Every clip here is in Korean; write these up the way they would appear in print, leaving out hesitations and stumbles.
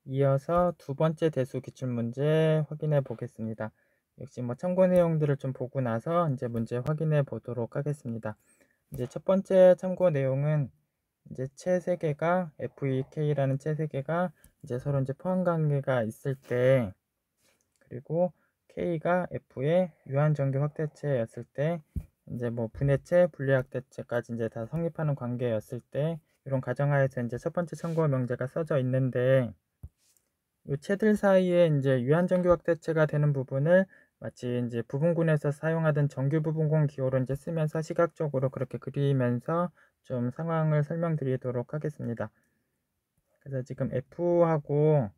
이어서 두 번째 대수 기출문제 확인해 보겠습니다. 역시 참고 내용들을 좀 보고 나서 이제 문제 확인해 보도록 하겠습니다. 이제 첫 번째 참고 내용은 이제 채 세 개가 FEK라는 채 세 개가 이제 서로 이제 포함 관계가 있을 때, 그리고 K가 F의 유한정규 확대체였을 때, 이제 분해체, 분리확대체까지 이제 다 성립하는 관계였을 때, 이런 가정하에서 이제 첫 번째 참고 명제가 써져 있는데, 이 채들 사이에 이제 유한정규 확대체가 되는 부분을 마치 이제 부분군에서 사용하던 정규 부분군 기호로 이제 쓰면서 시각적으로 그렇게 그리면서 좀 상황을 설명드리도록 하겠습니다. 그래서 지금 F하고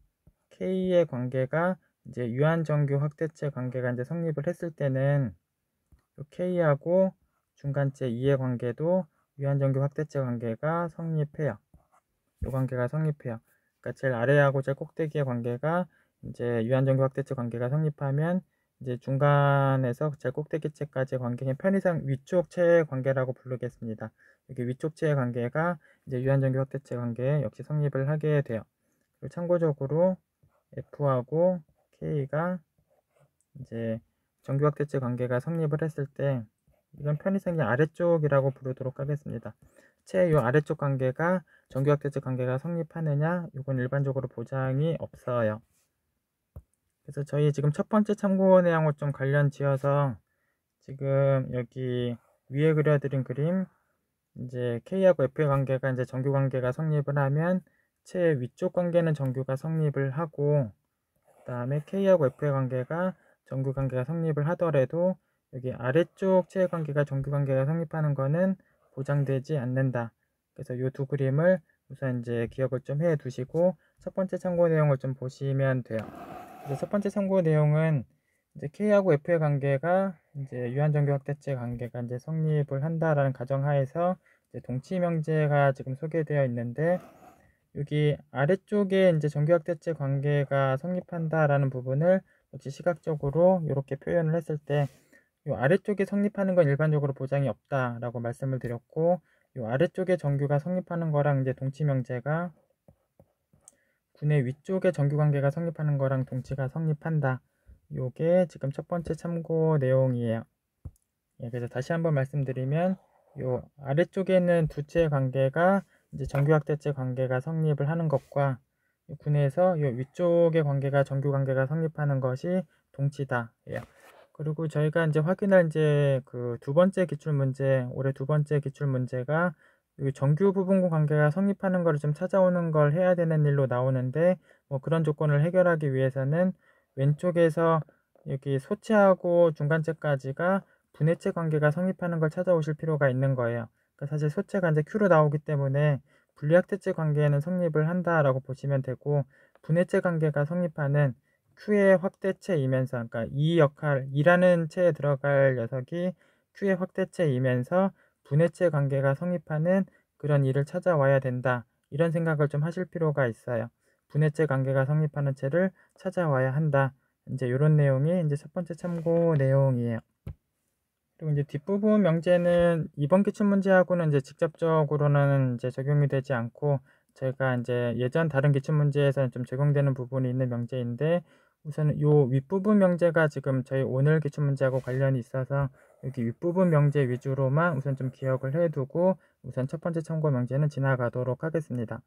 K의 관계가 이제 유한정규 확대체 관계가 이제 성립을 했을 때는 K하고 중간체 2의 관계도 유한정규 확대체 관계가 성립해요. 이 관계가 성립해요. 그러니까 제일 아래하고 제일 꼭대기의 관계가 이제 유한정규 확대체 관계가 성립하면 이제 중간에서 제일 꼭대기체까지의 관계는 편의상 위쪽 체의 관계라고 부르겠습니다. 여기 위쪽 체의 관계가 이제 유한정규 확대체 관계 역시 성립을 하게 돼요. 그리고 참고적으로 F하고 K가 이제 정규 확대체 관계가 성립을 했을 때 이건 편의상의 아래쪽이라고 부르도록 하겠습니다. 채 요 아래쪽 관계가 정규 확대체 관계가 성립하느냐, 이건 일반적으로 보장이 없어요. 그래서 저희 지금 첫 번째 참고 내용을 좀 관련 지어서 지금 여기 위에 그려드린 그림, 이제 K하고 F의 관계가 이제 정규 관계가 성립을 하면 채 위쪽 관계는 정규가 성립을 하고, 그 다음에 K하고 F의 관계가 정규 관계가 성립을 하더라도 여기 아래쪽 채 관계가 정규 관계가 성립하는 거는 보장되지 않는다. 그래서 이 두 그림을 우선 이제 기억을 좀 해 두시고 첫 번째 참고 내용을 좀 보시면 돼요. 그래서 첫 번째 참고 내용은 이제 K하고 F의 관계가 이제 유한정규 확대체 관계가 이제 성립을 한다라는 가정하에서 이제 동치 명제가 지금 소개되어 있는데, 여기 아래쪽에 이제 정규 확대체 관계가 성립한다라는 부분을 역시 시각적으로 이렇게 표현을 했을 때, 이 아래쪽에 성립하는 건 일반적으로 보장이 없다라고 말씀을 드렸고, 이 아래쪽에 정규가 성립하는 거랑 이제 동치 명제가 군의 위쪽에 정규 관계가 성립하는 거랑 동치가 성립한다. 요게 지금 첫 번째 참고 내용이에요. 그래서 다시 한번 말씀드리면 요 아래쪽에는 두 채의 관계가 이제 정규 확대체 관계가 성립을 하는 것과 군에서 요 위쪽의 관계가 정규 관계가 성립하는 것이 동치다. 그리고 저희가 이제 확인할 이제 그 두 번째 기출 문제, 올해 두 번째 기출 문제가 여기 정규 부분군 관계가 성립하는 것을 좀 찾아오는 걸 해야 되는 일로 나오는데, 그런 조건을 해결하기 위해서는 왼쪽에서 여기 소체하고 중간체까지가 분해체 관계가 성립하는 걸 찾아오실 필요가 있는 거예요. 그러니까 사실 소체가 이제 Q로 나오기 때문에 분리확대체 관계에는 성립을 한다라고 보시면 되고, 분해체 관계가 성립하는 Q의 확대체이면서, 그러니까 이 역할, 2라는 체에 들어갈 녀석이 Q의 확대체이면서 분해체 관계가 성립하는 그런 일을 찾아와야 된다. 이런 생각을 좀 하실 필요가 있어요. 분해체 관계가 성립하는 체를 찾아와야 한다. 이제 이런 내용이 이제 첫 번째 참고 내용이에요. 그리고 이제 뒷부분 명제는 이번 기출 문제하고는 이제 직접적으로는 이제 적용이 되지 않고, 제가 이제 예전 다른 기출 문제에서는 좀 적용되는 부분이 있는 명제인데, 우선 요 윗부분 명제가 지금 저희 오늘 기출 문제하고 관련이 있어서 여기 윗부분 명제 위주로만 우선 좀 기억을 해두고 우선 첫 번째 참고 명제는 지나가도록 하겠습니다.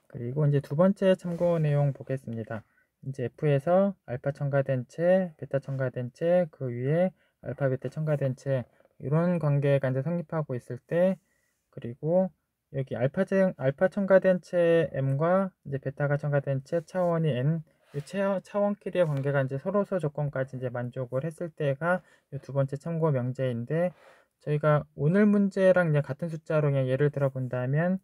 그리고 이제 두 번째 참고 내용 보겠습니다. 이제 F에서 알파 첨가된 채, 베타 첨가된 채, 그 위에 알파, 베타 첨가된 채, 이런 관계가 이제 성립하고 있을 때, 그리고 여기 알파 첨가된 채 M과 이제 베타가 첨가된 채 차원이 N, 이 차원끼리의 관계가 이제 서로서 조건까지 이제 만족을 했을 때가 이 두 번째 참고 명제인데, 저희가 오늘 문제랑 이제 같은 숫자로 그냥 예를 들어 본다면,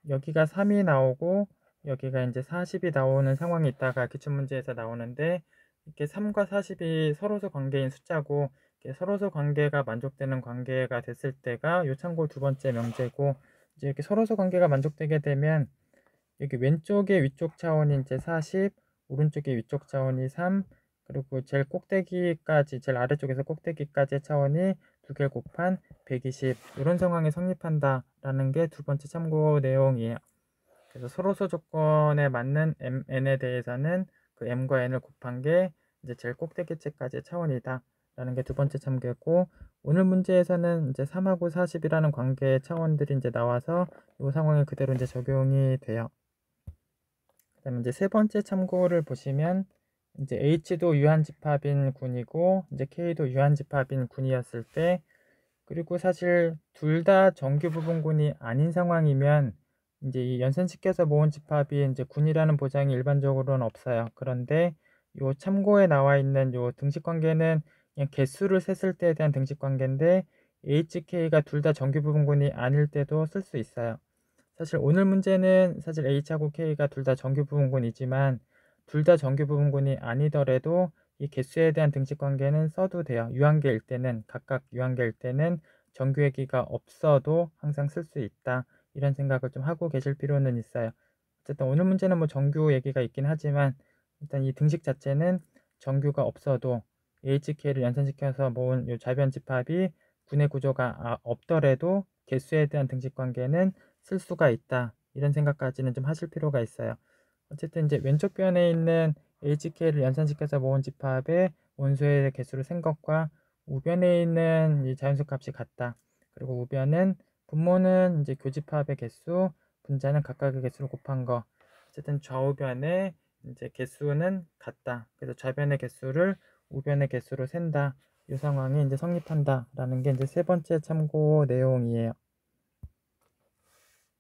여기가 3이 나오고 여기가 이제 40이 나오는 상황이 있다가 기출문제에서 나오는데, 이렇게 3과 40이 서로서 관계인 숫자고 서로서 관계가 만족되는 관계가 됐을 때가 요 참고 두 번째 명제고, 이제 이렇게 서로서 관계가 만족되게 되면 여기 왼쪽에 위쪽 차원이 이제 40, 오른쪽에 위쪽 차원이 3, 그리고 제일 꼭대기까지, 제일 아래쪽에서 꼭대기까지의 차원이 두 개 곱한 120, 이런 상황이 성립한다라는 게 두 번째 참고 내용이에요. 그래서 서로소 조건에 맞는 n에 대해서는 그 m과 n을 곱한 게 이제 제일 꼭대기째까지의 차원이다 라는 게 두 번째 참고였고, 오늘 문제에서는 이제 3하고 40이라는 관계의 차원들이 이제 나와서 이 상황이 그대로 이제 적용이 돼요. 그다음에 이제 세 번째 참고를 보시면 이제 H도 유한집합인 군이고 이제 K도 유한집합인 군이었을 때, 그리고 사실 둘 다 정규 부분군이 아닌 상황이면 이제 이 연산시켜서 모은 집합이 이제 군이라는 보장이 일반적으로는 없어요. 그런데 요 참고에 나와 있는 요 등식 관계는 그냥 개수를 셌을 때에 대한 등식 관계인데, HK가 둘 다 정규 부분군이 아닐 때도 쓸 수 있어요. 사실 오늘 문제는 사실 H하고 K가 둘 다 정규 부분군이지만 둘 다 정규 부분군이 아니더라도 이 개수에 대한 등식 관계는 써도 돼요. 유한계일 때는, 각각 유한계일 때는 정규 얘기가 없어도 항상 쓸 수 있다, 이런 생각을 좀 하고 계실 필요는 있어요. 어쨌든 오늘 문제는 뭐 정규 얘기가 있긴 하지만 일단 이 등식 자체는 정규가 없어도 HK를 연산시켜서 모은 이 좌변 집합이 군의 구조가 없더라도 개수에 대한 등식 관계는 쓸 수가 있다, 이런 생각까지는 좀 하실 필요가 있어요. 어쨌든 이제 왼쪽 변에 있는 HK를 연산시켜서 모은 집합의 원소의 개수를 센 것과 우변에 있는 이 자연수 값이 같다. 그리고 우변은 분모는 이제 교집합의 개수, 분자는 각각의 개수를 곱한 거. 어쨌든 좌우변의 이제 개수는 같다. 그래서 좌변의 개수를 우변의 개수로 센다. 이 상황이 이제 성립한다라는 게 이제 세 번째 참고 내용이에요.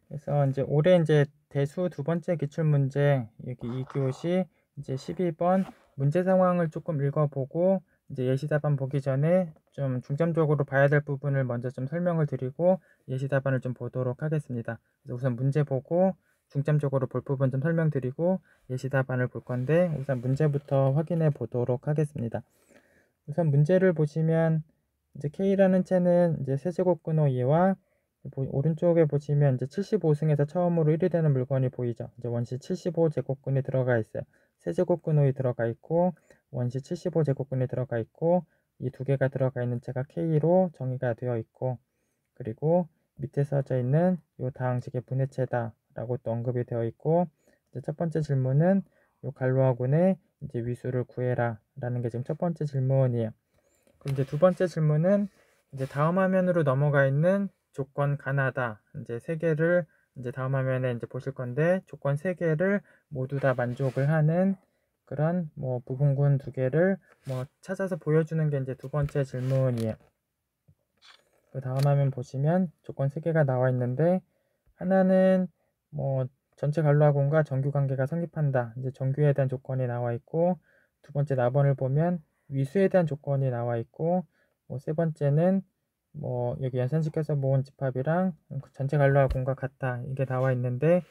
그래서 이제 올해 이제 대수 두 번째 기출문제, 여기 2교시 이제 12번 문제 상황을 조금 읽어보고 이제 예시답안 보기 전에 좀 중점적으로 봐야 될 부분을 먼저 좀 설명을 드리고 예시답안을 좀 보도록 하겠습니다. 그래서 우선 문제 보고 중점적으로 볼 부분 좀 설명드리고 예시답안을 볼 건데, 우선 문제부터 확인해 보도록 하겠습니다. 우선 문제를 보시면 이제 K라는 채는 이제 세제곱근호 2와 오른쪽에 보시면 이제 75승에서 처음으로 1이 되는 물건이 보이죠. 이제 원시 75제곱근이 들어가 있어요. 세제곱근호에 들어가 있고 원시 75제곱근이 들어가 있고 이 두 개가 들어가 있는 채가 K로 정의가 되어 있고, 그리고 밑에 써져 있는 이 다항식의 분해체다 라고 또 언급이 되어 있고, 이제 첫 번째 질문은 이 갈로아군의 이제 위수를 구해라 라는 게 지금 첫 번째 질문이에요. 그럼 이제 두 번째 질문은 이제 다음 화면으로 넘어가 있는 조건 가나다 이제 세 개를 이제 다음 화면에 이제 보실 건데, 조건 세 개를 모두 다 만족을 하는 그런 뭐 부분군 두 개를 뭐 찾아서 보여주는 게 이제 두 번째 질문이에요. 그 다음 화면 보시면 조건 세 개가 나와 있는데, 하나는 뭐 전체 갈로아군과 정규 관계가 성립한다, 이제 정규에 대한 조건이 나와 있고, 두 번째 나번을 보면 위수에 대한 조건이 나와 있고, 뭐 세 번째는 뭐 여기 연산시켜서 모은 집합이랑 전체 갈로아군과 같다, 이게 나와 있는데,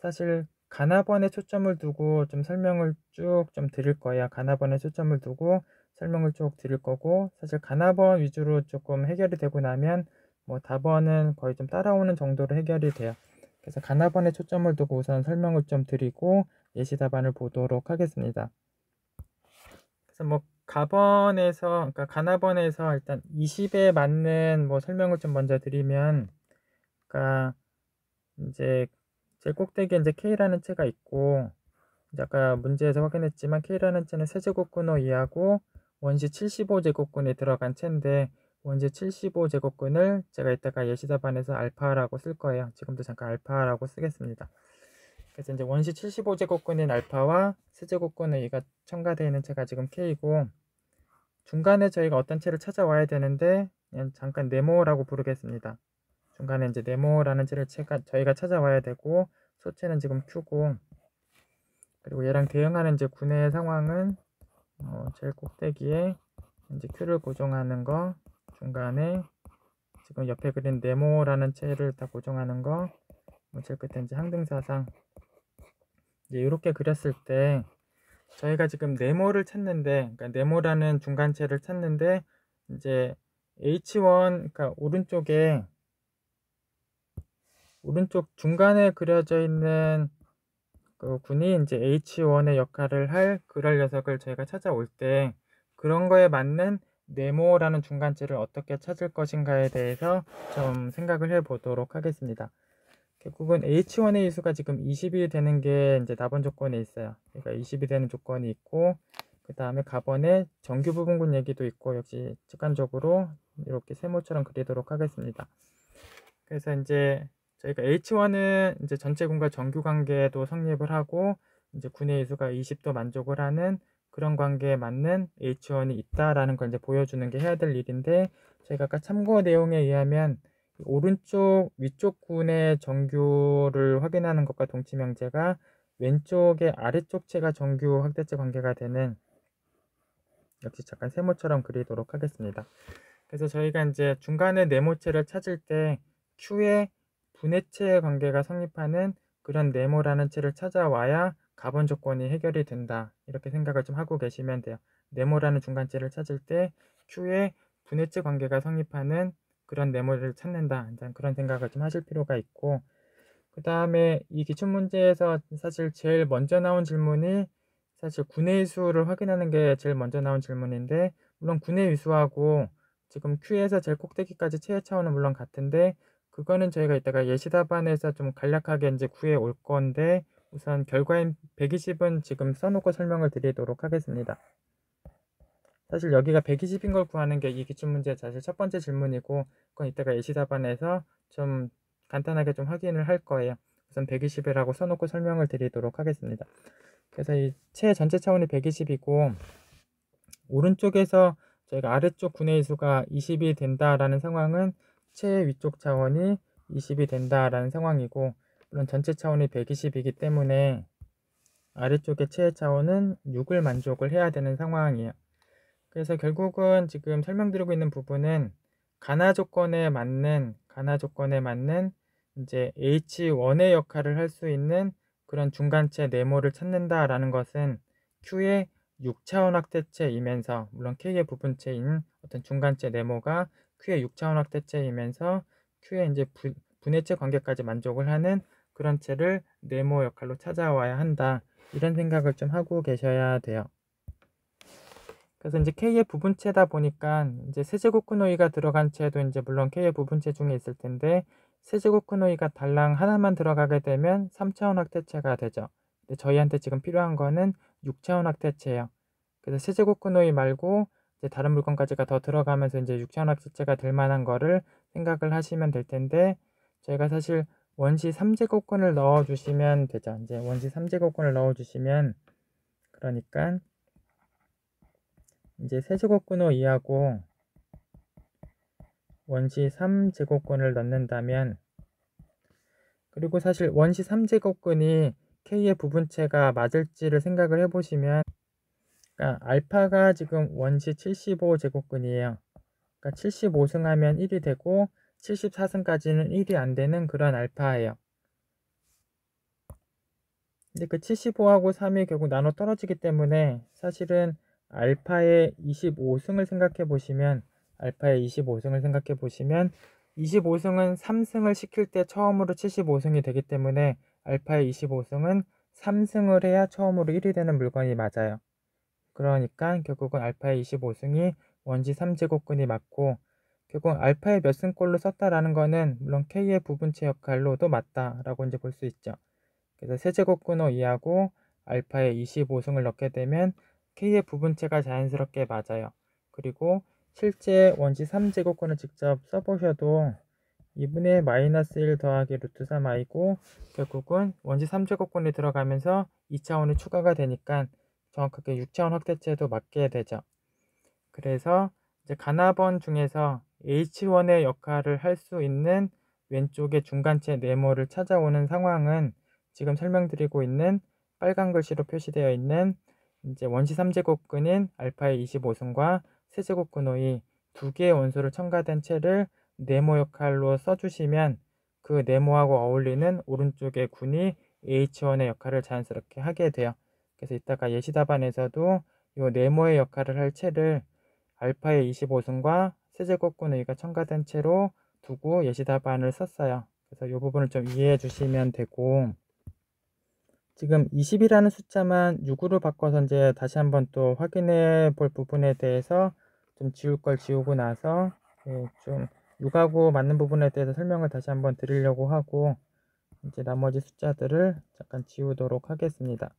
사실 가나번에 초점을 두고 좀 설명을 쭉 좀 드릴 거예요. 가나번에 초점을 두고 설명을 쭉 드릴 거고, 사실 가나번 위주로 조금 해결이 되고 나면 뭐 답번은 거의 좀 따라오는 정도로 해결이 돼요. 그래서 가나번에 초점을 두고 우선 설명을 좀 드리고 예시 답안을 보도록 하겠습니다. 그래서 뭐 가번에서, 그러니까 가나번에서 일단 20에 맞는 뭐 설명을 좀 먼저 드리면, 그러니까 이제 제일 꼭대기에 이제 K라는 채가 있고, 이제 아까 문제에서 확인했지만 K라는 채는 세제곱근호 2하고 원시 75제곱근이 들어간 채인데, 원시 75제곱근을 제가 이따가 예시답안에서 알파라고 쓸 거예요. 지금도 잠깐 알파라고 쓰겠습니다. 그래서 이제 원시 75제곱근인 알파와 세제곱근의 2가 첨가되어 있는 채가 지금 K고, 중간에 저희가 어떤 채를 찾아와야 되는데 그냥 잠깐 네모라고 부르겠습니다. 중간에 이제 네모라는 채를 저희가 찾아와야 되고, 소체는 지금 Q고, 그리고 얘랑 대응하는 이제 군의 상황은 제일 꼭대기에 이제 Q를 고정하는 거, 중간에 지금 옆에 그린 네모라는 채를 다 고정하는 거, 뭐 제일 끝에 이제 항등사상, 이제 이렇게 그렸을 때 저희가 지금 네모를 찾는데, 그러니까 네모라는 중간체를 찾는데, 이제 H1, 그러니까 오른쪽 중간에 그려져 있는 그 군이 이제 H1의 역할을 할 그럴 녀석을 저희가 찾아올 때, 그런 거에 맞는 네모라는 중간체를 어떻게 찾을 것인가에 대해서 좀 생각을 해 보도록 하겠습니다. 결국은 H1의 이수가 지금 20이 되는 게 이제 답원 조건에 있어요. 그러니까 20이 되는 조건이 있고, 그 다음에 가번의 정규 부분군 얘기도 있고, 역시 직관적으로 이렇게 세모처럼 그리도록 하겠습니다. 그래서 이제 저희가 H1은 이제 전체군과 정규 관계도 성립을 하고, 이제 군의 이수가 20도 만족을 하는 그런 관계에 맞는 H1이 있다라는 걸 이제 보여주는 게 해야 될 일인데, 저희가 아까 참고 내용에 의하면 오른쪽 위쪽 군의 정규를 확인하는 것과 동치명제가 왼쪽의 아래쪽 체가 정규 확대체 관계가 되는, 역시 잠깐 세모처럼 그리도록 하겠습니다. 그래서 저희가 이제 중간에 네모체를 찾을 때 Q의 분해체 관계가 성립하는 그런 네모라는 체를 찾아와야 가번 조건이 해결이 된다, 이렇게 생각을 좀 하고 계시면 돼요. 네모라는 중간체를 찾을 때 Q의 분해체 관계가 성립하는 그런 네모를 찾는다, 일단 그런 생각을 좀 하실 필요가 있고, 그 다음에 이 기출문제에서 사실 제일 먼저 나온 질문이 사실 군의 수를 확인하는 게 제일 먼저 나온 질문인데, 물론 군의 위수하고 지금 Q에서 제일 꼭대기까지 체의 차원은 물론 같은데, 그거는 저희가 이따가 예시 답안에서 좀 간략하게 이제 구해 올 건데, 우선 결과인 120은 지금 써놓고 설명을 드리도록 하겠습니다. 사실 여기가 120인 걸 구하는 게 이 기출문제의 사실 첫 번째 질문이고, 그건 이따가 예시 답안에서 좀 간단하게 좀 확인을 할 거예요. 우선 120이라고 써놓고 설명을 드리도록 하겠습니다. 그래서 이 체 전체 차원이 120이고, 오른쪽에서 저희가 아래쪽 군의 수가 20이 된다라는 상황은 체 위쪽 차원이 20이 된다라는 상황이고, 물론 전체 차원이 120이기 때문에 아래쪽의 체의 차원은 6을 만족을 해야 되는 상황이에요. 그래서 결국은 지금 설명드리고 있는 부분은 가나 조건에 맞는 이제 H1의 역할을 할 수 있는 그런 중간체 네모를 찾는다라는 것은 Q의 6차원 확대체이면서, 물론 K의 부분체인 어떤 중간체 네모가 Q의 6차원 확대체이면서 Q의 이제 분해체 관계까지 만족을 하는 그런 체를 네모 역할로 찾아와야 한다, 이런 생각을 좀 하고 계셔야 돼요. 그래서 이제 K의 부분체다 보니까 이제 세제곱 크노이가 들어간 체도 이제 물론 K의 부분체 중에 있을 텐데, 세제곱 크노이가 달랑 하나만 들어가게 되면 3차원 확대체가 되죠. 근데 저희한테 지금 필요한 거는 6차원 확대체예요. 그래서 세제곱 크노이 말고 이제 다른 물건까지가 더 들어가면서 이제 6차원 확대체가 될 만한 거를 생각을 하시면 될 텐데, 저희가 사실 원시 3제곱근을 넣어 주시면 되죠. 이제 원시 3제곱근을 넣어 주시면, 그러니까 이제 세제곱근호 2하고 원시 3제곱근을 넣는다면, 그리고 사실 원시 3제곱근이 K의 부분체가 맞을지를 생각을 해보시면, 그러니까 알파가 지금 원시 75제곱근이에요. 그러니까 75승 하면 1이 되고 74승까지는 1이 안 되는 그런 알파예요. 근데 그 75하고 3이 결국 나눠 떨어지기 때문에 사실은 알파의 25승을 생각해 보시면, 25승은 3승을 시킬 때 처음으로 75승이 되기 때문에 알파의 25승은 3승을 해야 처음으로 1이 되는 물건이 맞아요. 그러니까 결국은 알파의 25승이 원시 3제곱근이 맞고, 결국 알파의 몇 승꼴로 썼다라는 거는 물론 K의 부분체 역할로도 맞다라고 이제 볼 수 있죠. 그래서 세제곱근호 2하고 알파의 25승을 넣게 되면 K의 부분체가 자연스럽게 맞아요. 그리고 실제 원시 3제곱근을 직접 써보셔도 2분의 마이너스 1 더하기 루트 3i고, 결국은 원시 3제곱근이 들어가면서 2차원이 추가가 되니까 정확하게 6차원 확대체도 맞게 되죠. 그래서 이제 가나번 중에서 H1의 역할을 할 수 있는 왼쪽의 중간체 네모를 찾아오는 상황은 지금 설명드리고 있는 빨간 글씨로 표시되어 있는 이제 원시 3제곱근인 알파의 25승과 세제곱근호의 두 개의 원소를 첨가된 체를 네모 역할로 써주시면, 그 네모하고 어울리는 오른쪽의 군이 H1의 역할을 자연스럽게 하게 돼요. 그래서 이따가 예시 답안에서도 이 네모의 역할을 할 체를 알파의 25승과 세제곱근의가 첨가된 채로 두고 예시 답안을 썼어요. 그래서 이 부분을 좀 이해해 주시면 되고, 지금 20이라는 숫자만 6으로 바꿔서 이제 다시 한번 또 확인해 볼 부분에 대해서 좀 지울 걸 지우고 나서 좀 6하고 맞는 부분에 대해서 설명을 다시 한번 드리려고 하고, 이제 나머지 숫자들을 잠깐 지우도록 하겠습니다.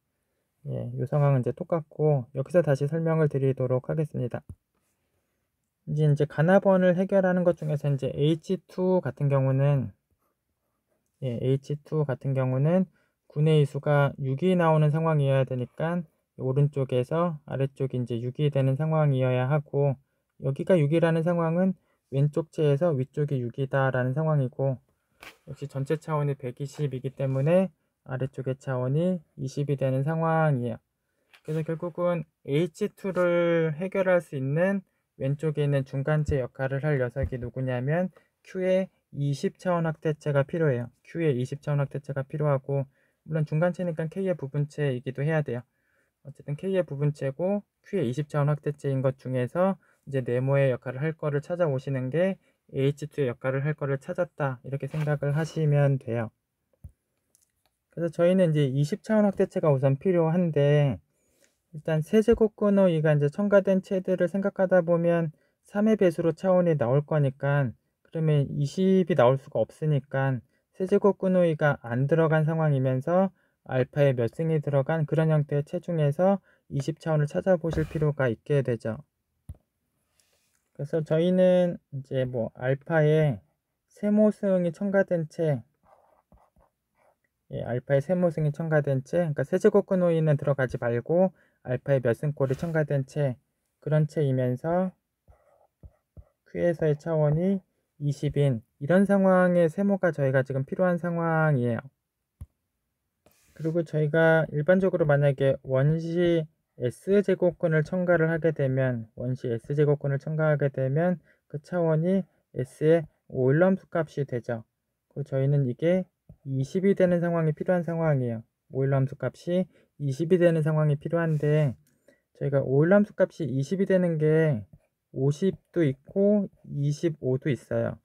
예, 이 상황은 이제 똑같고 여기서 다시 설명을 드리도록 하겠습니다. 이제 가나번을 해결하는 것 중에서 이제 H2 같은 경우는 H2 같은 경우는 군의 이수가 6이 나오는 상황이어야 되니까 오른쪽에서 아래쪽이 이제 6이 되는 상황이어야 하고, 여기가 6이라는 상황은 왼쪽 체에서 위쪽이 6이다 라는 상황이고, 역시 전체 차원이 120이기 때문에 아래쪽의 차원이 20이 되는 상황이에요. 그래서 결국은 H2를 해결할 수 있는 왼쪽에 있는 중간체 역할을 할 녀석이 누구냐면 Q의 20차원 확대체가 필요해요. Q의 20차원 확대체가 필요하고, 물론 중간체니까 K의 부분체이기도 해야 돼요. 어쨌든 K의 부분체고 Q의 20차원 확대체인 것 중에서 이제 네모의 역할을 할 거를 찾아오시는 게 H2의 역할을 할 거를 찾았다, 이렇게 생각을 하시면 돼요. 그래서 저희는 이제 20차원 확대체가 우선 필요한데, 일단 세제곱 근호이가 이제 첨가된 체들을 생각하다 보면 3의 배수로 차원이 나올 거니까, 그러면 20이 나올 수가 없으니까 세제곱 근호이가 안 들어간 상황이면서 알파의 몇 승이 들어간 그런 형태의 체 중에서 20차원을 찾아보실 필요가 있게 되죠. 그래서 저희는 이제 뭐 알파의 세모승이 첨가된 체, 알파의 세모승이 첨가된 체, 그러니까 세제곱 근호이는 들어가지 말고 알파의 몇 승꼴이 첨가된 체, 그런 체이면서 Q에서의 차원이 20인 이런 상황의 세모가 저희가 지금 필요한 상황이에요. 그리고 저희가 일반적으로 만약에 원시 S제곱근을 첨가를 하게 되면, 원시 S제곱근을 첨가하게 되면 그 차원이 S의 오일럼수 값이 되죠. 그리고 저희는 이게 20이 되는 상황이 필요한 상황이에요. 오일럼수 값이 20이 되는 상황이 필요한데, 저희가 오일럼수 값이 20이 되는 게 50도 있고 25도 있어요.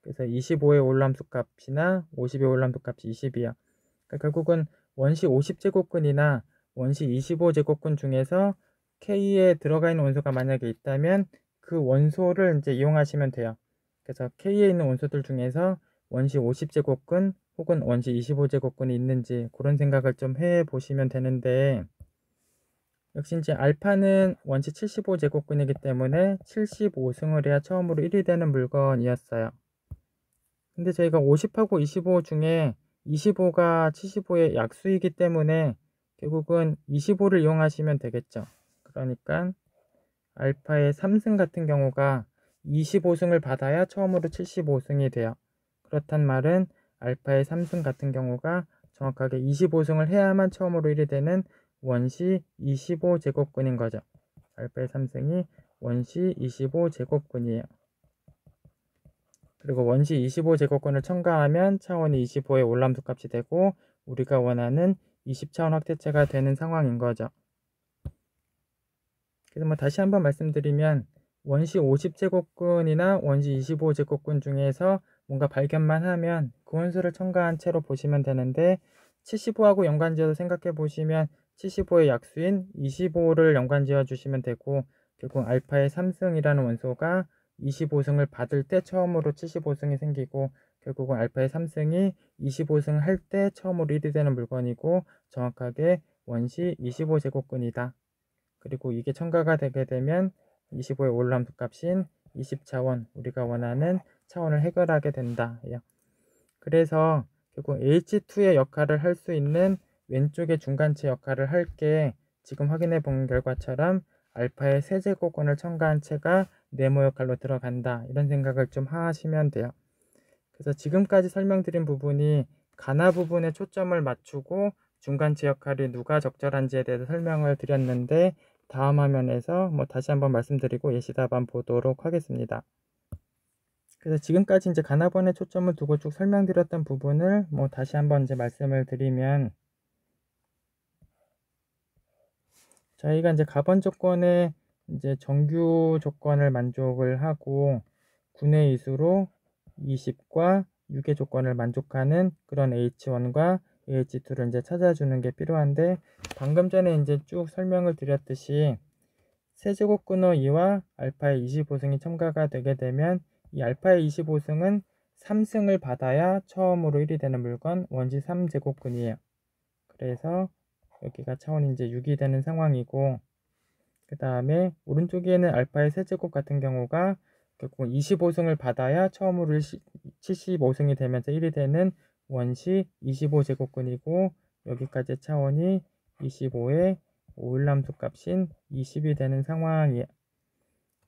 그래서 25의 오일럼수 값이나 50의 오일럼수 값이 20이야. 그러니까 결국은 원시 50제곱근이나 원시 25제곱근 중에서 K에 들어가 있는 원소가 만약에 있다면 그 원소를 이제 이용하시면 돼요. 그래서 K에 있는 원소들 중에서 원시 50제곱근 혹은 원시 25제곱근이 있는지 그런 생각을 좀 해 보시면 되는데, 역시 이제 알파는 원시 75제곱근이기 때문에 75승을 해야 처음으로 1이 되는 물건이었어요. 근데 저희가 50하고 25 중에 25가 75의 약수이기 때문에 결국은 25를 이용하시면 되겠죠. 그러니까 알파의 3승 같은 경우가 25승을 받아야 처음으로 75승이 돼요. 그렇단 말은 알파의 3승 같은 경우가 정확하게 25승을 해야만 처음으로 1이 되는 원시 25제곱근인 거죠. 알파의 3승이 원시 25제곱근이에요. 그리고 원시 25제곱근을 첨가하면 차원이 25의 올람수 값이 되고 우리가 원하는 20차원 확대체가 되는 상황인 거죠. 그래서 뭐 다시 한번 말씀드리면, 원시 50제곱근이나 원시 25제곱근 중에서 뭔가 발견만 하면 그 원소를 첨가한 채로 보시면 되는데, 75하고 연관지어서 생각해 보시면 75의 약수인 25를 연관지어 주시면 되고, 결국 알파의 3승이라는 원소가 25승을 받을 때 처음으로 75승이 생기고, 결국은 알파의 3승이 25승 할 때 처음으로 1이 되는 물건이고, 정확하게 원시 25제곱근이다. 그리고 이게 첨가가 되게 되면 25의 오일럼수 값인 20차원, 우리가 원하는 차원을 해결하게 된다. 그래서 결국 H2의 역할을 할 수 있는 왼쪽의 중간체 역할을 할 게 지금 확인해 본 결과처럼 알파의 세제곱근을 첨가한 체가 네모 역할로 들어간다, 이런 생각을 좀 하시면 돼요. 그래서 지금까지 설명드린 부분이 가나 부분에 초점을 맞추고 중간체 역할이 누가 적절한지에 대해서 설명을 드렸는데, 다음 화면에서 다시 한번 말씀드리고 예시답 한번 보도록 하겠습니다. 그래서 지금까지 이제 가나번에 초점을 두고 쭉 설명드렸던 부분을 다시 한번 이제 말씀을 드리면, 저희가 이제 가번 조건에 이제 정규 조건을 만족을 하고 군의 이수로 20과 6의 조건을 만족하는 그런 H1과 H2를 이제 찾아주는 게 필요한데, 방금 전에 이제 쭉 설명을 드렸듯이 세제곱 근호 2와 알파의 25승이 첨가가 되게 되면 이 알파의 25승은 3승을 받아야 처음으로 1이 되는 물건 원시 3제곱근이에요. 그래서 여기가 차원이 이제 6이 되는 상황이고, 그 다음에 오른쪽에는 알파의 세제곱 같은 경우가 결국 25승을 받아야 처음으로 75승이 되면서 1이 되는 원시 25제곱근이고, 여기까지 차원이 25의 오일함수 값인 20이 되는 상황이에요.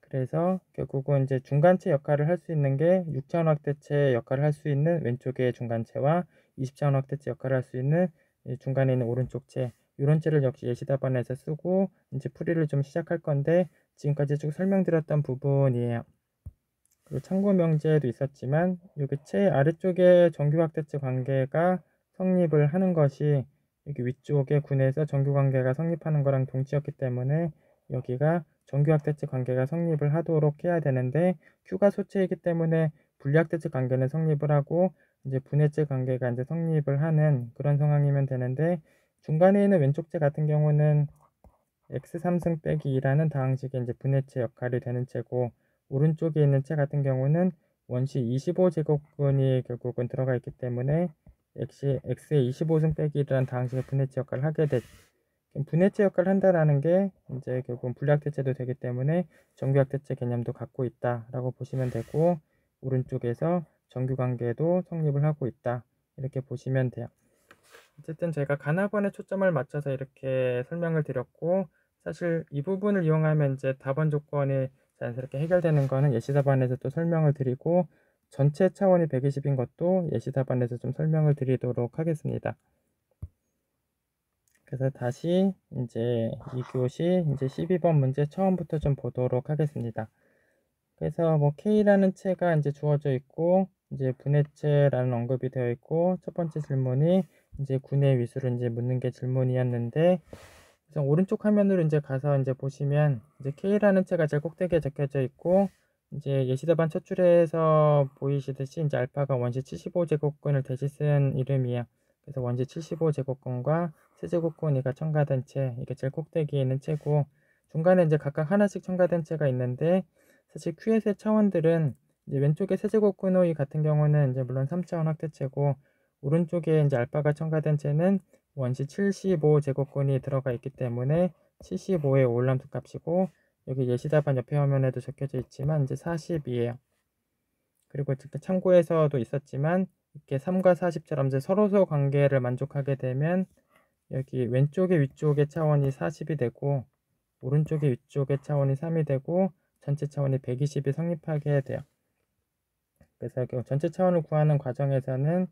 그래서 결국은 이제 중간체 역할을 할 수 있는 게 6차원 확대체 역할을 할 수 있는 왼쪽의 중간체와 20차원 확대체 역할을 할 수 있는 중간에 있는 오른쪽 체, 이런 체를 역시 예시 답안에서 쓰고 이제 풀이를 좀 시작할 건데, 지금까지 쭉 설명드렸던 부분이에요. 그리고 참고 명제도 있었지만 여기 체 아래쪽에 정규 확대체 관계가 성립을 하는 것이 여기 위쪽의 군에서 정규 관계가 성립하는 거랑 동치였기 때문에 여기가 정규 확대체 관계가 성립을 하도록 해야 되는데, Q가 소체이기 때문에 분리 확대체 관계는 성립을 하고 이제 분해체 관계가 이제 성립을 하는 그런 상황이면 되는데, 중간에 있는 왼쪽 체 같은 경우는 x3승 빼기 2라는 다항식의 이제 분해체 역할이 되는 체고, 오른쪽에 있는 체 같은 경우는 원시 25제곱근이 결국은 들어가 있기 때문에 x의 25승 빼기 1이라는 다항식의 분해체 역할을 하게 되죠. 분해체 역할을 한다라는 게 이제 결국은 분리학대체도 되기 때문에 정규학대체 개념도 갖고 있다라고 보시면 되고, 오른쪽에서 정규관계도 성립을 하고 있다, 이렇게 보시면 돼요. 어쨌든 제가 간학원에 초점을 맞춰서 이렇게 설명을 드렸고, 사실 이 부분을 이용하면 이제 답안 조건이 자연스럽게 해결되는 거는 예시 답안에서 또 설명을 드리고, 전체 차원이 120인 것도 예시 답안에서 좀 설명을 드리도록 하겠습니다. 그래서 다시 이제 2교시 이제 12번 문제 처음부터 좀 보도록 하겠습니다. 그래서 뭐 K라는 체가 이제 주어져 있고, 이제 분해체라는 언급이 되어 있고, 첫 번째 질문이 이제 군의 위수를 이제 묻는 게 질문이었는데, 그래서 오른쪽 화면으로 이제 가서 이제 보시면 이제 K라는 체가 제일 꼭대기에 적혀져 있고, 이제 예시답안 첫 줄에서 보이시듯이 이제 알파가 원시 75제곱근을 대신 쓴 이름이에요. 그래서 원시 75제곱근과 세제곱근이가 첨가된 체, 이게 제일 꼭대기에 있는 체고, 중간에 이제 각각 하나씩 첨가된 체가 있는데, 사실 QS의 차원들은 이제 왼쪽에 세제곱근의 같은 경우는 이제 물론 3차원 확대체고, 오른쪽에 이제 알파가 첨가된 체는 원시 75제곱근이 들어가 있기 때문에 75의 오일함수 값이고, 여기 예시답안 옆에 화면에도 적혀져 있지만 이제 40이에요. 그리고 참고에서도 있었지만 이렇게 3과 40처럼 이제 서로서 관계를 만족하게 되면 여기 왼쪽의 위쪽의 차원이 40이 되고, 오른쪽의 위쪽의 차원이 3이 되고, 전체 차원이 120이 성립하게 돼요. 그래서 전체 차원을 구하는 과정에서는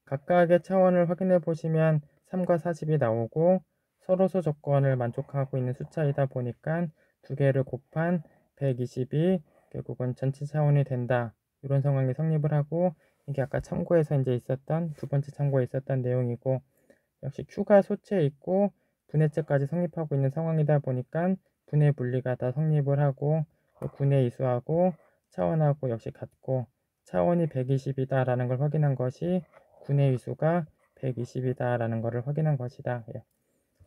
각각의 차원을 확인해 보시면 3과 40이 나오고, 서로소 조건을 만족하고 있는 숫자이다 보니까 두 개를 곱한 120이 결국은 전체 차원이 된다, 이런 상황이 성립을 하고, 이게 아까 참고에서 이제 있었던 두 번째 참고에 있었던 내용이고, 역시 Q가 소체에 있고 분해체까지 성립하고 있는 상황이다 보니까 분해 분리가 다 성립을 하고, 군의 이수하고 차원하고 역시 같고, 차원이 120이다 라는 걸 확인한 것이 군의 위수가 120이다 라는 것을 확인한 것이다. 예.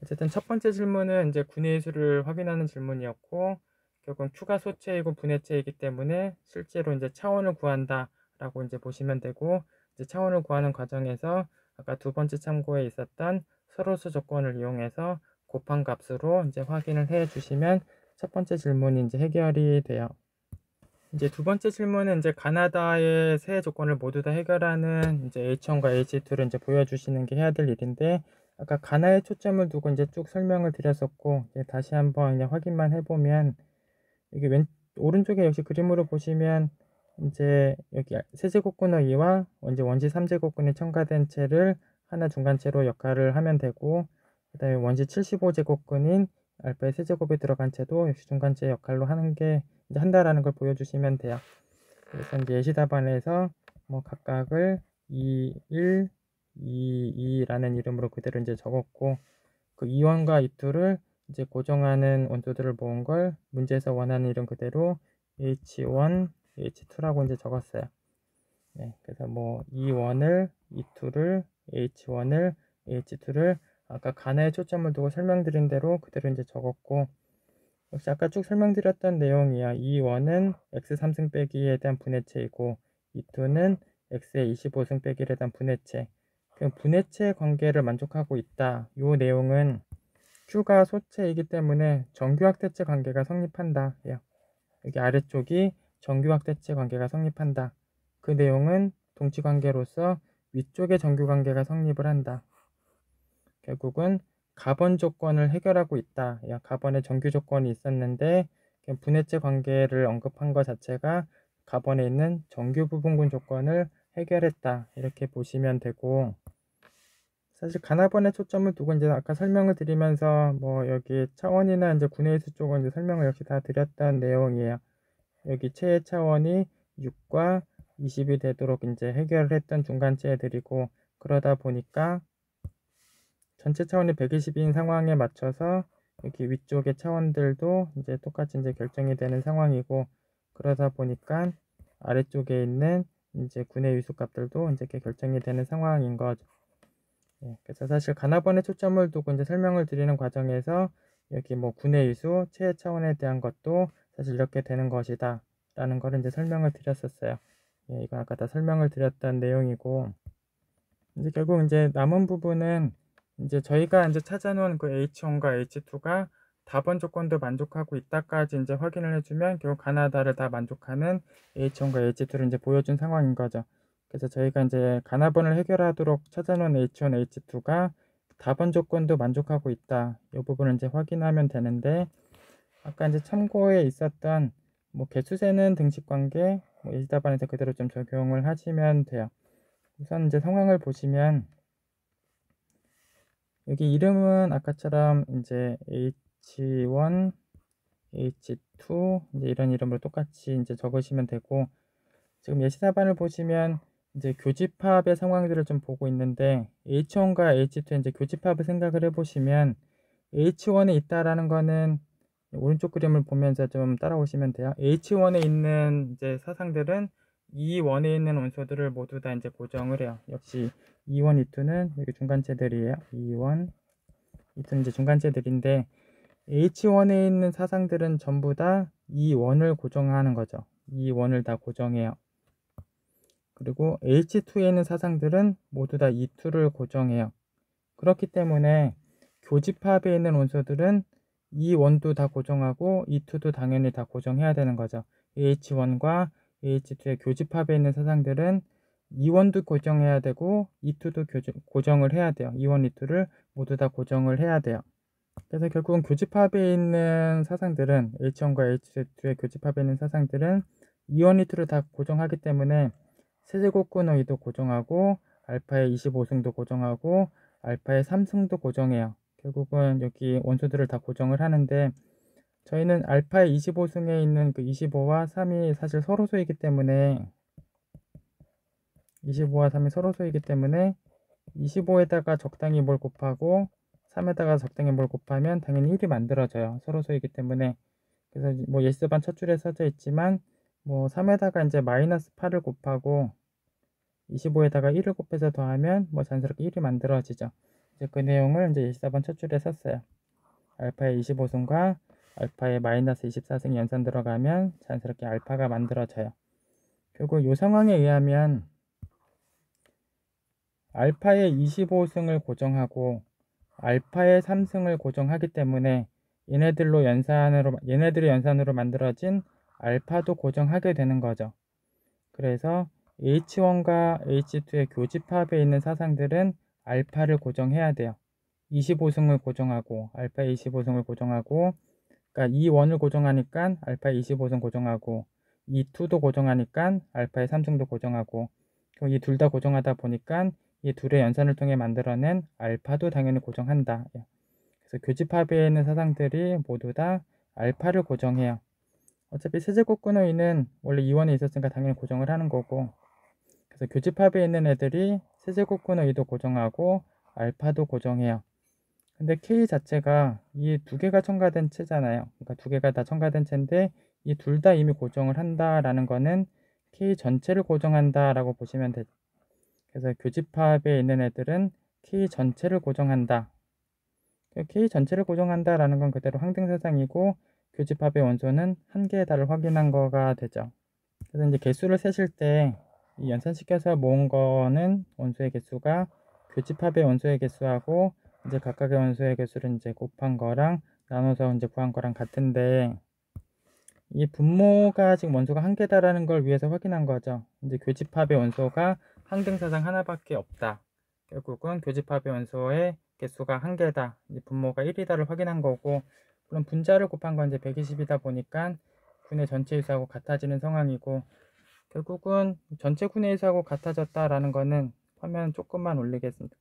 어쨌든 첫 번째 질문은 이제 군의 위수를 확인하는 질문이었고, 결국은 Q가 소체이고 분해체이기 때문에 실제로 이제 차원을 구한다 라고 이제 보시면 되고, 이제 차원을 구하는 과정에서 아까 두 번째 참고에 있었던 서로수 조건을 이용해서 곱한 값으로 이제 확인을 해 주시면 첫 번째 질문이 이제 해결이 돼요. 이제 두 번째 질문은 이제 가나다의 세 조건을 모두 다 해결하는 이제 H1과 H2를 이제 보여주시는 게 해야 될 일인데, 아까 가나에 초점을 두고 이제 쭉 설명을 드렸었고, 이제 다시 한번 그냥 확인만 해보면, 이게 오른쪽에 역시 그림으로 보시면 이제 여기 세제곱근의 2와 원시 3제곱근이 첨가된 채를 하나 중간체로 역할을 하면 되고, 그 다음에 원시 75제곱근인 알파의 세제곱이 들어간 채도 역시 중간체 역할로 하는 게 이제 한다라는 걸 보여주시면 돼요. 그래서 이제 예시 답안에서 뭐 각각을 2, 1, 2, 2라는 이름으로 그대로 이제 적었고, 그 2원과 2투를 이제 고정하는 원소들을 모은 걸 문제에서 원하는 이름 그대로 H1, H2라고 이제 적었어요. 네, 그래서 뭐 2원을, 2투를, H1을, H2를 아까 가나에 초점을 두고 설명드린 대로 그대로 이제 적었고, 역시 아까 쭉 설명드렸던 내용이야. 2원은 x3승 빼기에 대한 분해체이고, 2투는 x의 25승 빼기 1에 대한 분해체. 그 분해체 관계를 만족하고 있다. 이 내용은 Q가 소체이기 때문에 정규확대체 관계가 성립한다. 여기 아래쪽이 정규확대체 관계가 성립한다. 그 내용은 동치관계로서 위쪽의 정규관계가 성립을 한다. 결국은 가번 조건을 해결하고 있다. 가번에 정규 조건이 있었는데 분해체 관계를 언급한 것 자체가 가번에 있는 정규 부분군 조건을 해결했다. 이렇게 보시면 되고, 사실 가나번에 초점을 두고 이제 아까 설명을 드리면서 뭐 여기 차원이나 이제 군의 수 쪽은 이제 설명을 역시 다 드렸던 내용이에요. 여기 최애 차원이 6과 20이 되도록 이제 해결을 했던 중간체들이고, 그러다 보니까 전체 차원이 120인 상황에 맞춰서 여기 위쪽의 차원들도 이제 똑같이 이제 결정이 되는 상황이고, 그러다 보니까 아래쪽에 있는 이제 군의 위수 값들도 이제 이렇게 결정이 되는 상황인 거죠. 그래서 사실 가나번에 초점을 두고 이제 설명을 드리는 과정에서 여기 뭐 군의 위수, 최애 차원에 대한 것도 사실 이렇게 되는 것이다 라는 거를 이제 설명을 드렸었어요. 이건 아까 다 설명을 드렸던 내용이고, 이제 결국 이제 남은 부분은 이제 저희가 이제 찾아놓은 그 H1과 H2가 다번 조건도 만족하고 있다까지 이제 확인을 해주면 결국 가나다를 다 만족하는 H1과 H2를 이제 보여준 상황인 거죠. 그래서 저희가 이제 가나번을 해결하도록 찾아놓은 H1, H2가 다번 조건도 만족하고 있다. 이 부분을 이제 확인하면 되는데, 아까 이제 참고에 있었던 뭐 개수세는 등식관계, 뭐 예시답안에서 그대로 좀 적용을 하시면 돼요. 우선 이제 상황을 보시면 여기 이름은 아까처럼 이제 H1, H2 이제 이런 이름으로 똑같이 이제 적으시면 되고, 지금 예시답안을 보시면 이제 교집합의 상황들을 좀 보고 있는데 H1과 H2의 이제 교집합을 생각을 해보시면 H1에 있다라는 거는 오른쪽 그림을 보면서 좀 따라오시면 돼요. H1에 있는 이제 사상들은 E1에 있는 원소들을 모두 다 이제 고정을 해요. 역시 E1, E2는 여기 중간체들이에요. E1, E2는 이제 중간체들인데 H1에 있는 사상들은 전부 다 E1을 고정하는 거죠. E1을 다 고정해요. 그리고 H2에 있는 사상들은 모두 다 E2를 고정해요. 그렇기 때문에 교집합에 있는 원소들은 E1도 다 고정하고 E2도 당연히 다 고정해야 되는 거죠. H1과 H2의 교집합에 있는 사상들은 E1도 고정해야 되고 E2도 고정을 해야 돼요. E1, E2를 모두 다 고정을 해야 돼요. 그래서 결국은 교집합에 있는 사상들은 H1과 H2의 교집합에 있는 사상들은 E1, E2를 다 고정하기 때문에 세제곱근호이도 고정하고 알파의 25승도 고정하고 알파의 3승도 고정해요. 결국은 여기 원소들을 다 고정을 하는데 저희는 알파의 25승에 있는 그 25와 3이 사실 서로소이기 때문에 25와 3이 서로소이기 때문에 25에다가 적당히 뭘 곱하고 3에다가 적당히 뭘 곱하면 당연히 1이 만들어져요. 서로소이기 때문에. 그래서 뭐 예스반 첫 줄에 써져 있지만 뭐 3에다가 이제 마이너스 8을 곱하고 25에다가 1을 곱해서 더하면 뭐 자연스럽게 1이 만들어지죠. 이제 그 내용을 이제 24번 첫 줄에 썼어요. 알파의 25승과 알파의 마이너스 24승 연산 들어가면 자연스럽게 알파가 만들어져요. 결국 이 상황에 의하면 알파의 25승을 고정하고 알파의 3승을 고정하기 때문에 얘네들의 연산으로 만들어진 알파도 고정하게 되는 거죠. 그래서 H1과 H2의 교집합에 있는 사상들은 알파를 고정해야 돼요. 25승을 고정하고 알파의 25승을 고정하고, 그러니까 E1을 고정하니까 알파의 25승 고정하고 E2도 고정하니까 알파의 3승도 고정하고, 이 둘 다 고정하다 보니까 이 둘의 연산을 통해 만들어낸 알파도 당연히 고정한다. 그래서 교집합에 있는 사상들이 모두 다 알파를 고정해요. 어차피 세제곱근호이는 원래 E1에 있었으니까 당연히 고정을 하는 거고, 그래서 교집합에 있는 애들이 세제곱근호이도 고정하고 알파도 고정해요. 근데 K 자체가 이 두 개가 첨가된 체잖아요. 그러니까 두 개가 다 첨가된 체인데 이 둘 다 이미 고정을 한다라는 거는 K 전체를 고정한다라고 보시면 되죠. 그래서 교집합에 있는 애들은 K 전체를 고정한다. K 전체를 고정한다라는 건 그대로 항등사상이고 교집합의 원소는 한 개의 달을 확인한 거가 되죠. 그래서 이제 개수를 세실 때 이 연산시켜서 모은 거는 원소의 개수가 교집합의 원소의 개수하고 이제 각각의 원소의 개수를 이제 곱한 거랑 나눠서 이제 구한 거랑 같은데, 이 분모가 지금 원소가 한 개다라는 걸 위해서 확인한 거죠. 이제 교집합의 원소가 항등사상 하나밖에 없다. 결국은 교집합의 원소의 개수가 한 개다. 이제 분모가 1이다를 확인한 거고, 물론 분자를 곱한 건 이제 120이다 보니까 군의 전체 유수하고 같아지는 상황이고, 결국은 전체 군의 유수하고 같아졌다라는 거는 화면 조금만 올리겠습니다.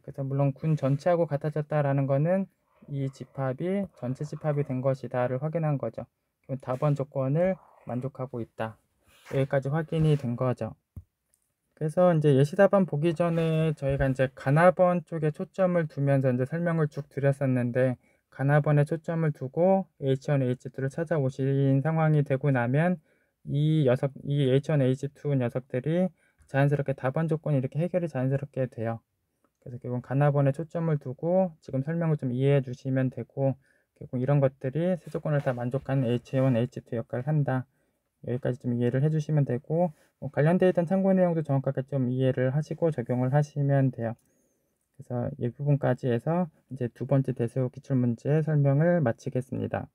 그래서 물론 군 전체하고 같아졌다라는 거는 이 집합이 전체 집합이 된 것이다를 확인한 거죠. 답원 조건을 만족하고 있다. 여기까지 확인이 된 거죠. 그래서 이제 예시답안 보기 전에 저희가 이제 가나번 쪽에 초점을 두면서 이제 설명을 쭉 드렸었는데, 가나번에 초점을 두고 H1, H2를 찾아오신 상황이 되고 나면 이 H1, H2 녀석들이 자연스럽게 답안 조건이 이렇게 해결이 자연스럽게 돼요. 그래서 결국 가나번에 초점을 두고 지금 설명을 좀 이해해 주시면 되고, 결국 이런 것들이 세 조건을 다 만족하는 H1, H2 역할을 한다. 여기까지 좀 이해를 해주시면 되고, 관련되어 있던 참고 내용도 정확하게 좀 이해를 하시고 적용을 하시면 돼요. 그래서 이 부분까지 해서 이제 두 번째 대수 기출문제 설명을 마치겠습니다.